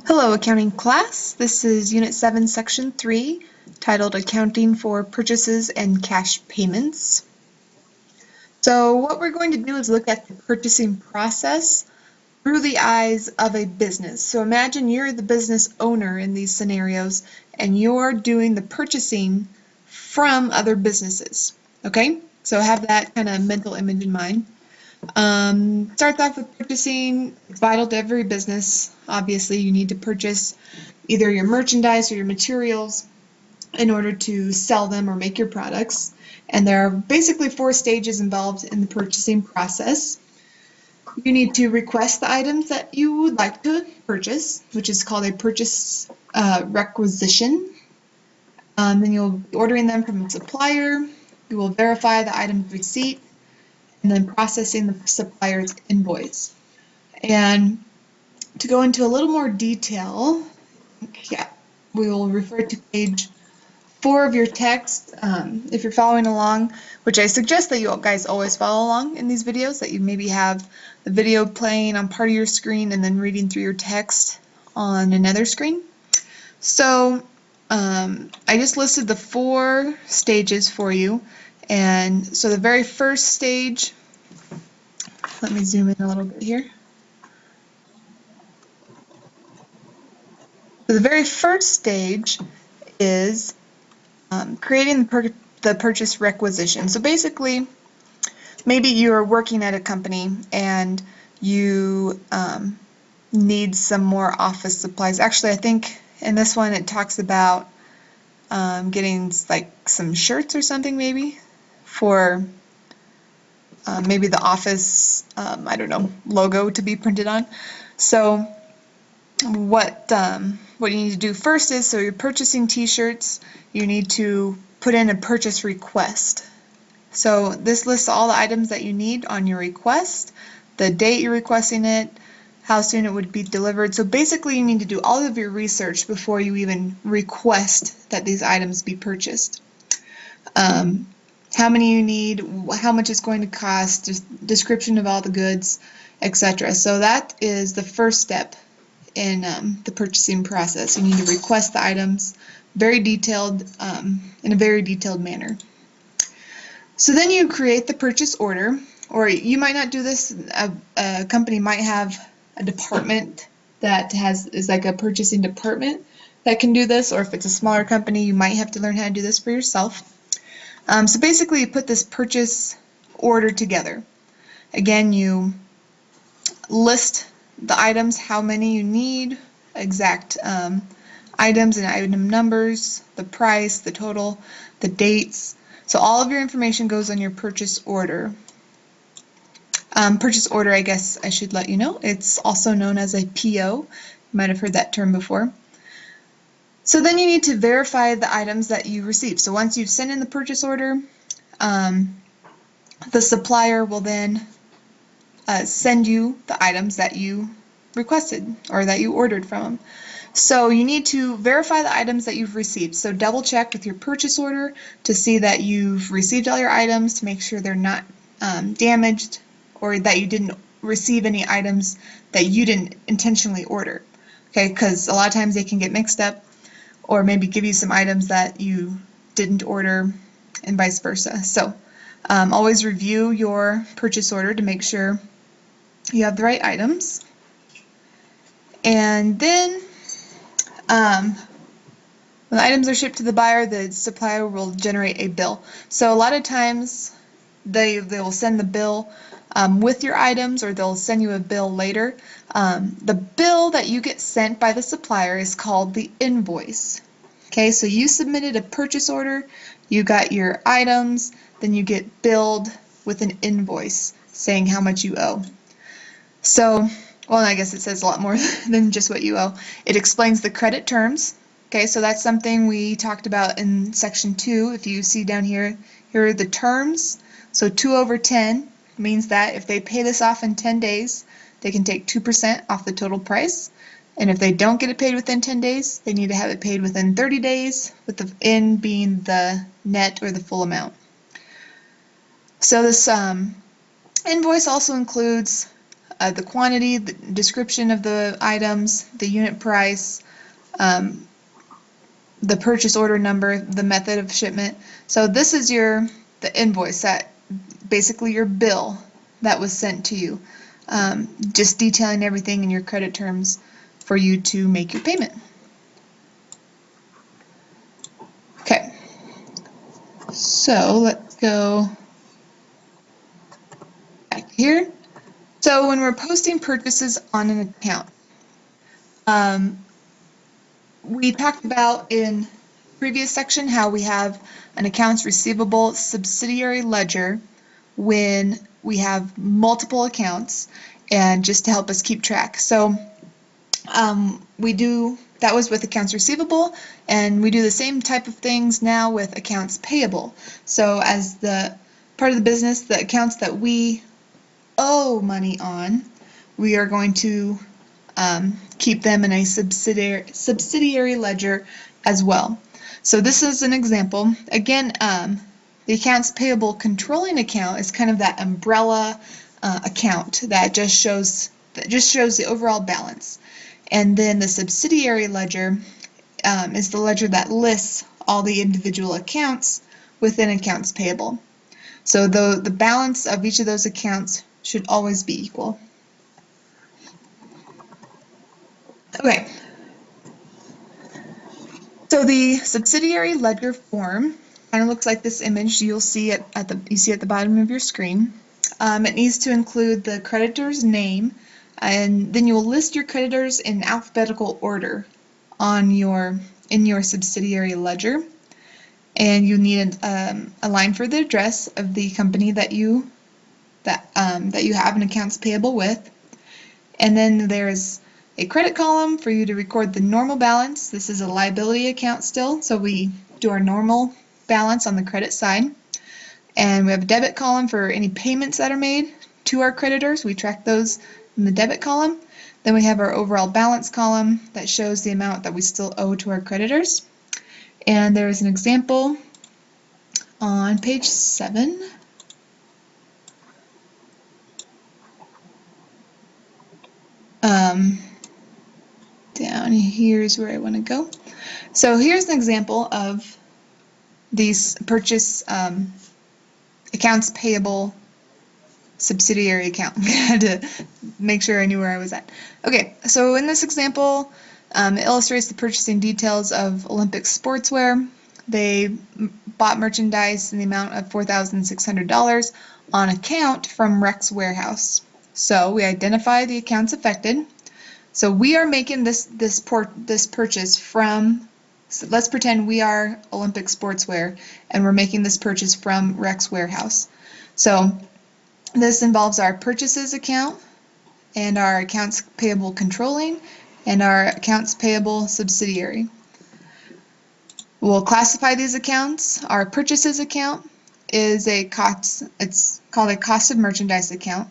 Hello, accounting class. This is Unit 7, Section 3, titled Accounting for Purchases and Cash Payments. So what we're going to do is look at the purchasing process through the eyes of a business. So imagine you're the business owner in these scenarios and you're doing the purchasing from other businesses. Okay? So have that kind of mental image in mind. Starts off with purchasing. It's vital to every business. Obviously, you need to purchase either your merchandise or your materials in order to sell them or make your products. And there are basically 4 stages involved in the purchasing process. You need to request the items that you would like to purchase, which is called a purchase requisition. Then you'll be ordering them from a supplier. You will verify the item's receipt, and then processing the supplier's invoice. And to go into a little more detail, we will refer to page 4 of your text. If you're following along, which I suggest that you guys always follow along in these videos, that you maybe have the video playing on part of your screen and then reading through your text on another screen. So I just listed the 4 stages for you. And so the very first stage, let me zoom in a little bit here. So the very first stage is creating the purchase requisition. So basically, maybe you're working at a company and you need some more office supplies. Actually, I think in this one it talks about getting like some shirts or something maybe for maybe the office, I don't know, logo to be printed on. So what you need to do first is, so you're purchasing t-shirts, you need to put in a purchase request. So this lists all the items that you need on your request, the date you're requesting it, how soon it would be delivered. So basically you need to do all of your research before you even request that these items be purchased. How many you need, how much it's going to cost, just description of all the goods, etc. So that is the first step in the purchasing process. You need to request the items very detailed, in a very detailed manner. So then you create the purchase order, or you might not do this. A company might have a department that is like a purchasing department that can do this, or if it's a smaller company, you might have to learn how to do this for yourself. So basically you put this purchase order together. Again, you list the items, how many you need, exact items and item numbers, the price, the total, the dates. So all of your information goes on your purchase order. Purchase order, I guess I should let you know, it's also known as a PO. You might have heard that term before. So then you need to verify the items that you receive. So once you've sent in the purchase order, the supplier will then send you the items that you requested or that you ordered from them. So you need to verify the items that you've received. So double check with your purchase order to see that you've received all your items, to make sure they're not damaged, or that you didn't receive any items that you didn't intentionally order. Okay, because a lot of times they can get mixed up, or maybe give you some items that you didn't order, and vice versa. So always review your purchase order to make sure you have the right items. And then when the items are shipped to the buyer, the supplier will generate a bill. So a lot of times they will send the bill with your items, or they'll send you a bill later. The bill that you get sent by the supplier is called the invoice. Okay, so you submitted a purchase order, you got your items, then you get billed with an invoice saying how much you owe. So, well, I guess it says a lot more than just what you owe. It explains the credit terms. Okay, so that's something we talked about in section 2. If you see down here, here are the terms. So 2/10 means that if they pay this off in 10 days, they can take 2% off the total price. And if they don't get it paid within 10 days, they need to have it paid within 30 days, with the N being the net or the full amount. So this invoice also includes the quantity, the description of the items, the unit price, the purchase order number, the method of shipment. So this is the invoice, that basically your bill that was sent to you, just detailing everything in your credit terms for you to make your payment. Okay, so let's go back here. So when we're posting purchases on an account, we talked about in previous section how we have an accounts receivable subsidiary ledger when we have multiple accounts, and just to help us keep track. So that was with accounts receivable, and we do the same type of things now with accounts payable. So as the part of the business, the accounts that we owe money on, we are going to keep them in a subsidiary ledger as well. So this is an example. Again, the accounts payable controlling account is kind of that umbrella account that just shows the overall balance. And then the subsidiary ledger is the ledger that lists all the individual accounts within accounts payable. So the balance of each of those accounts should always be equal. Okay. So the subsidiary ledger form kind of looks like this image you'll see at the bottom of your screen. It needs to include the creditor's name, and then you'll list your creditors in alphabetical order in your subsidiary ledger. And you need a line for the address of the company that you have an accounts payable with. And then there's a credit column for you to record the normal balance. This is a liability account still, so we do our normal balance on the credit side. And we have a debit column for any payments that are made to our creditors. We track those in the debit column. Then we have our overall balance column that shows the amount that we still owe to our creditors. And there's an example on page 7. Down here's where I want to go. So here's an example of these purchase accounts payable subsidiary account. I had to make sure I knew where I was at. Okay, so in this example, it illustrates the purchasing details of Olympic Sportswear. They bought merchandise in the amount of $4,600 on account from Rex Warehouse. So we identify the accounts affected. So we are making this purchase from, so let's pretend we are Olympic Sportswear and we're making this purchase from Rex Warehouse. So this involves our purchases account and our accounts payable controlling and our accounts payable subsidiary. We'll classify these accounts. Our purchases account is it's called a cost of merchandise account.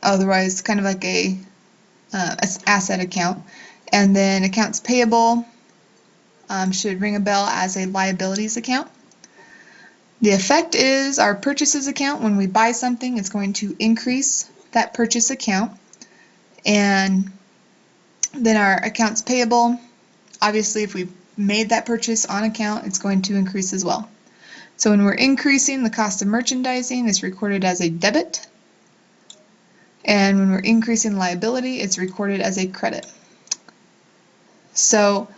Otherwise kind of like a asset account. And then accounts payable should ring a bell as a liabilities account. The effect is our purchases account. When we buy something, it's going to increase that purchase account. And then our accounts payable, obviously if we made that purchase on account, it's going to increase as well. So when we're increasing the cost of merchandising, it's recorded as a debit. And when we're increasing liability, it's recorded as a credit. So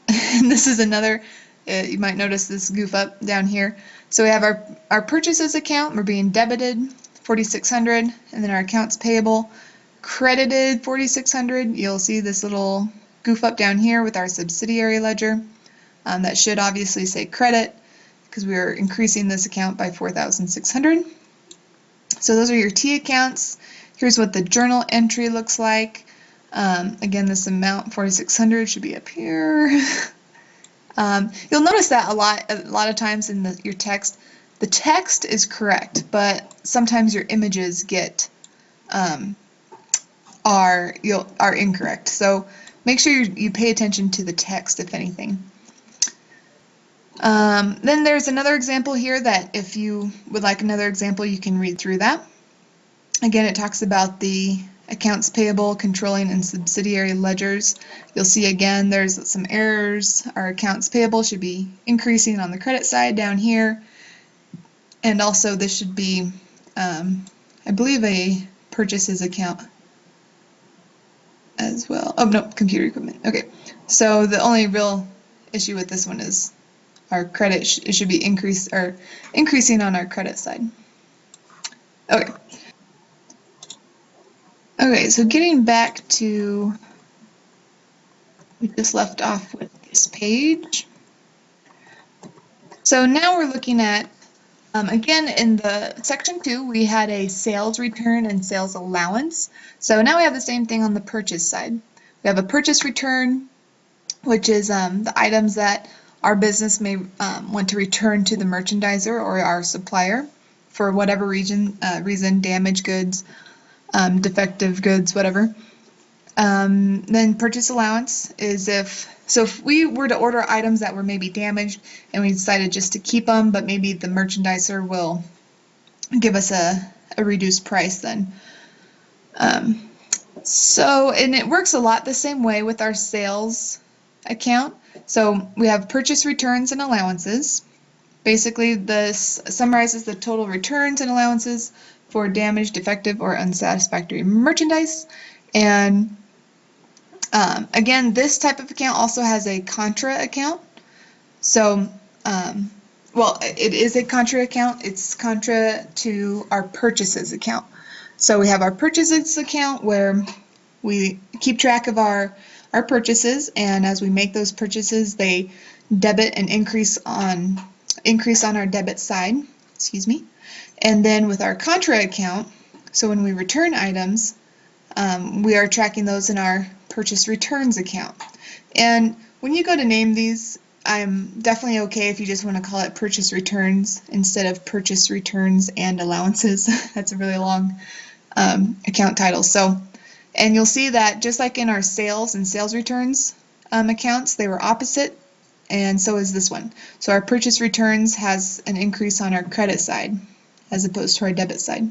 this is another, you might notice this goof up down here. So we have our purchases account, we're being debited $4,600, and then our accounts payable credited $4,600. You'll see this little goof up down here with our subsidiary ledger. That should obviously say credit because we're increasing this account by $4,600. So those are your T accounts. Here's what the journal entry looks like. Again, this amount, $4,600, should be up here. You'll notice that a lot of times in your text, the text is correct, but sometimes your images are incorrect. So make sure you pay attention to the text, if anything. Then there's another example here that if you would like another example, you can read through that. Again, it talks about the accounts payable, controlling, and subsidiary ledgers. You'll see again there's some errors. Our accounts payable should be increasing on the credit side down here. And also this should be, I believe, a purchases account as well. Oh, no, computer equipment. Okay, so the only real issue with this one is our credit, it should be increasing on our credit side. Okay. Okay, so getting back to, we just left off with this page. So now we're looking at, again, in the section 2, we had a sales return and sales allowance. So now we have the same thing on the purchase side. We have a purchase return, which is the items that our business may want to return to the merchandiser or our supplier for whatever reason, damaged goods, defective goods, whatever. Then purchase allowance is if we were to order items that were maybe damaged and we decided just to keep them, but maybe the merchandiser will give us a reduced price then. And it works a lot the same way with our sales account. So we have purchase returns and allowances. Basically, this summarizes the total returns and allowances for damaged, defective, or unsatisfactory merchandise. And again, this type of account also has a contra account. So, well, it is a contra account. It's contra to our purchases account. So we have our purchases account where we keep track of our purchases, and as we make those purchases, they debit and increase on our debit side. Excuse me. And then with our contra account, so when we return items, we are tracking those in our purchase returns account. And when you go to name these, I'm definitely okay if you just want to call it purchase returns instead of purchase returns and allowances. That's a really long account title. So, and you'll see that just like in our sales and sales returns accounts, they were opposite, and so is this one. So our purchase returns has an increase on our credit side as opposed to our debit side.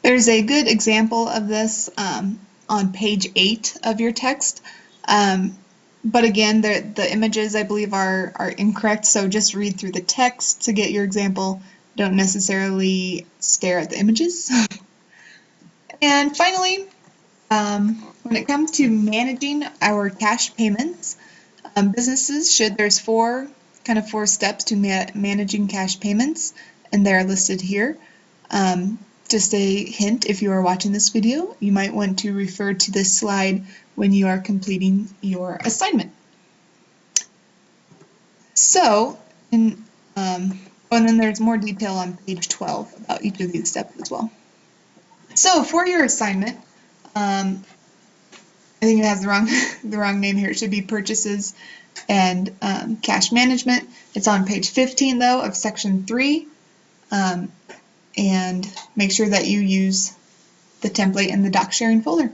There's a good example of this on page 8 of your text. But again, the images, I believe, are incorrect, so just read through the text to get your example. Don't necessarily stare at the images. And finally, when it comes to managing our cash payments, businesses there's four steps to managing cash payments, and they're listed here. Just a hint, if you are watching this video, you might want to refer to this slide when you are completing your assignment. So, and then there's more detail on page 12 about each of these steps as well. So for your assignment, I think it has the wrong name here. It should be purchases and cash management. It's on page 15 though of section 3. And make sure that you use the template in the doc sharing folder.